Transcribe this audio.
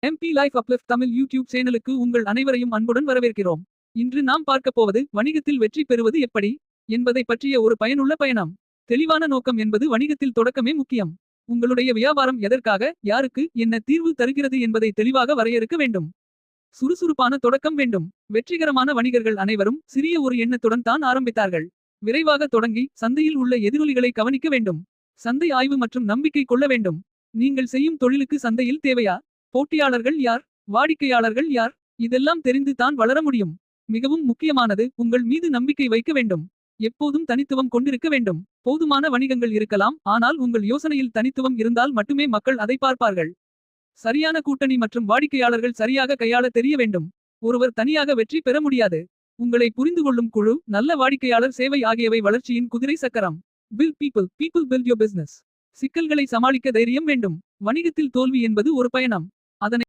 MP life uplift Tamil YouTube சேனலுக்கு உங்கள் அனைவரையும் அன்புடன் வரவேற்கிறோம். இன்று நாம் பார்க்கப் போவது வணிகத்தில் வெற்றி பெறுவது எப்படி என்பதை பற்றிய ஒரு பயனுள்ள பயணம். தெளிவான நோக்கம் என்பது வணிகத்தில் தொடக்கமே முக்கியம். உங்களுடைய வியாபாரம் எதற்காக, யாருக்கு, என்ன தீர்வு தருகிறது என்பதை தெளிவாக வரையறுக்க வேண்டும். சுறுசுறுப்பான தொடக்கம் வேண்டும். வெற்றிகரமான வணிகர்கள் அனைவரும் சிறிய ஒரு எண்ணத்துடன் தான் ஆரம்பித்தார்கள். விரைவாக தொடங்கி சந்தையில் உள்ள எதிரொலிகளை கவனிக்க வேண்டும். சந்தை ஆய்வு மற்றும் நம்பிக்கை கொள்ள வேண்டும். நீங்கள் செய்யும் தொழிலுக்கு சந்தையில் தேவையா? போட்டியாளர்கள் யார்? வாடிக்கையாளர்கள் யார்? இதெல்லாம் தெரிந்து தான் வளர முடியும். மிகவும் முக்கியமானது, உங்கள் மீது நம்பிக்கை வைக்க வேண்டும். எப்போதும் தனித்துவம் கொண்டிருக்க வேண்டும். போதுமான வணிகங்கள் இருக்கலாம், ஆனால் உங்கள் யோசனையில் தனித்துவம் இருந்தால் மட்டுமே மக்கள் அதை பார்ப்பார்கள். சரியான கூட்டணி மற்றும் வாடிக்கையாளர்கள் சரியாக கையாள தெரிய வேண்டும். ஒருவர் தனியாக வெற்றி பெற முடியாது. உங்களை புரிந்துகொள்ளும் குழு, நல்ல வாடிக்கையாளர் சேவை ஆகியவை வளர்ச்சியின் குதிரை சக்கரம். Build people, people build your business. சிக்கல்களை சமாளிக்க தைரியம் வேண்டும். வணிகத்தில் தோல்வி என்பது ஒரு பயணம். அதனை